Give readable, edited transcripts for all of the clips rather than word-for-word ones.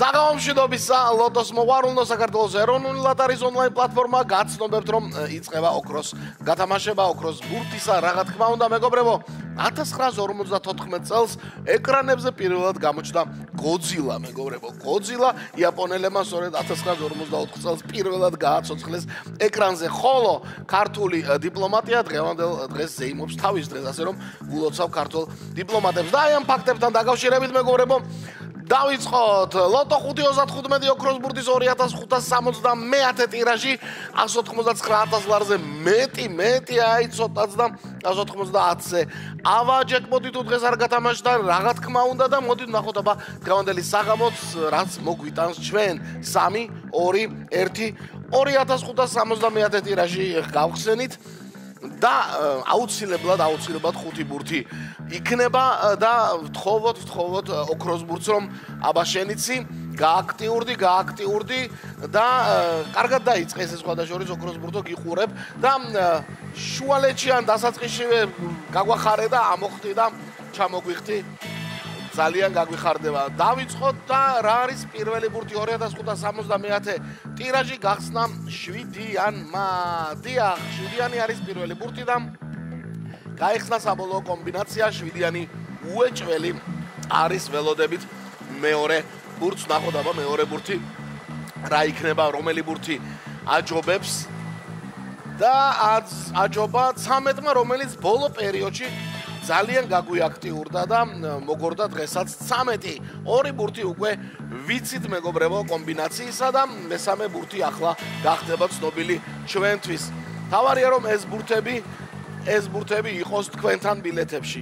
საღამომშვიდობისა ლოტოს მოყვარულნო საქართველოს ეროვნული ლოტარიის ონლაინ პლატფორმა გაცნობებთ რომ იწყება ოქროს გათამაშება ოქროს ბურთისა რა თქმა უნდა მეგობრებო 1954 წელს ეკრანებზე პირველად გამოჩნდა გოძილა მეგობრებო გოძილა იაპონელებმა სწორედ 1954 წელს პირველად გააცოცხლეს ეკრანზე ხოლო ქართული დიპლომატია დღევანდელ დღეს ზეიმობს თავის დღეს ასე რომ გულოცავ ქართულ დიპლომატებს და აი ამ ფაქტებთან დაკავშირებით მეგობრებო დავიწყოთ ლოტო 535 ოქროს ბურთის 2570 ტირაჟი 199,000 ლარზე მეტი აი ცოტაც და 190-ზე ავა ჯეკპოტი თუ დღეს არ გათამაშდა რა თქმა უნდა და მოდით ნახოთ აბა დღევანდელი საღამოც რაც მოგვიტანს ჩვენ 3 2 1 2570 ტირაჟი გავხსენით და აუცილებლად 5 ბურთი იქნება და ვთხოვოთ ოქროს ბურთს რომ აბა შენიცი გააქტიურდი და კარგად დაიწყეს ეს სხვადასხვა ოქროს ბურთო გიყურებ და შუალედში ან დასაწყისშივე გაგვახარე და ამოხტი და ჩამოგვიხდი ძალიან გაგვიხარდება დავიწყოთ და რა არის პირველი ბურთი 2570 ტირაჟი გახსნა 7-იანმა დიახ 7-იანი არის პირველი ბურთი და გაიხსნა საბოლოო კომბინაცია 7-იანი უეჭველი არის ველოდებით მეორე ბურთს ნახოთ აბა მეორე ბურთი რა იქნება რომელი ბურთი აჯობებს და აჯობა 13-მა რომელიც ბოლო პერიოდში ძალიან გაგვიაქტიურდა და მოგორდა დღესაც 13 ორი ბურთი უკვე ვიცით მეგობრებო კომბინაციისა და მესამე ბურთი ახლა გახდება ცნობილი ჩვენთვის თავარია რომ ეს ბურთები იყოს თქვენთან ბილეთებში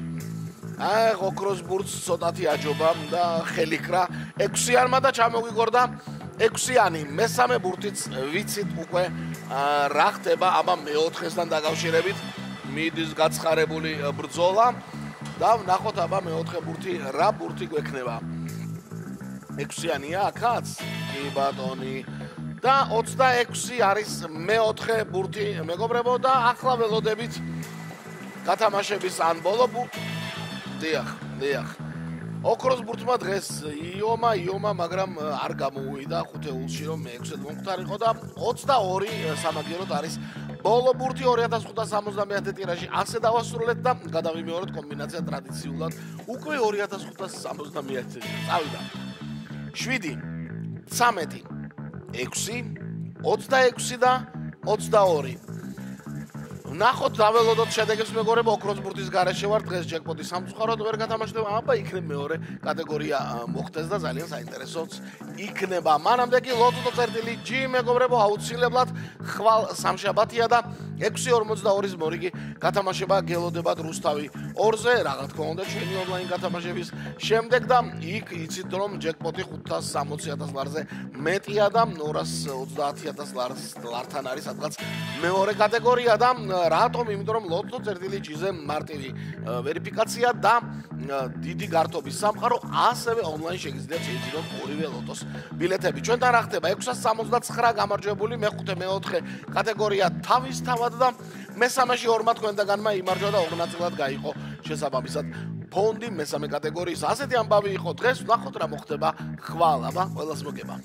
აი ოქროს ბურთს ცოტათი აჯობა და ხელიქრა 6-იანმა და ჩამოგვიგორდა 6-იანი მესამე ბურთიც ვიცით უკვე რა ხდება აბა მეოთხესთან დაკავშირებით მიდის გაცხარებული ბრძოლა და ვნახოთ აბა მეოთხე ბურთი რა ბურთი გვექნება 6-იანია აქაც კი ბატონი და 26 არის მეოთხე ბურთი მეგობრებო და ახლა ველოდებით გათამაშების ან ბოლო ბურთი დიახ ოქროს ბურთმა დღეს იომა მაგრამ არ გამოუვიდა ხუთეულში რომ მე-6-ად მომختارიყო და 22 სამაგიეროდ არის ბოლო ბურთი 2570 ტირაჟი ასე დავასრულეთ და გადავიმეორეთ კომბინაცია ტრადიციულად უკვე 2570 წავიდა 7 13 6 26 და 22 ნახოთ დაველოდოთ შედეგებს მეგობრებო ოქროს ბურთის გარეშე ვარ დღეს ჯეკპოტი სამწუხაროდ ვერ გათამაშდება აბა იქნებ მეორე კატეგორია მოხდეს და ძალიან საინტერესოც იქნება მანამდე კი ლოტო წერტილი G მეგობრებო აუცილებლად ხვალ სამშაბათია და 6.42-ის მორიგი გათამაშება გელოდებათ რუსთავი 2-ზე რა თქმა უნდა ჩვენი ონლაინ გათამაშების შემდეგ და იქ იცით რომ ჯეკპოტი 560,000 ლარზე მეტია და 230,000 ლართან არის სადღაც მეორე კატეგორია და რატომ? იმიტომ რომ ლოტო წერტილი G-ზე მარტივი ვერიფიკაცია და დიდი გართობის სამყარო ასევე ონლაინ შეგიძლიათ შეიძინოთ ორივე ლოტოს ბილეთები. ჩვენთან რა ხდება? 679 გამარჯვებული, მეხუთე, მეოთხე კატეგორია თავისთავად და მესამეში ორმა თქვენთაგანმა იმარჯვა და ორ ნაწილად გაიყო შესაბამისად ფონდი მესამე კატეგორიის. ასეთი ამბავი იყო დღეს, ვნახოთ რა მოხდება ხვალ, აბა ყველას მოგება.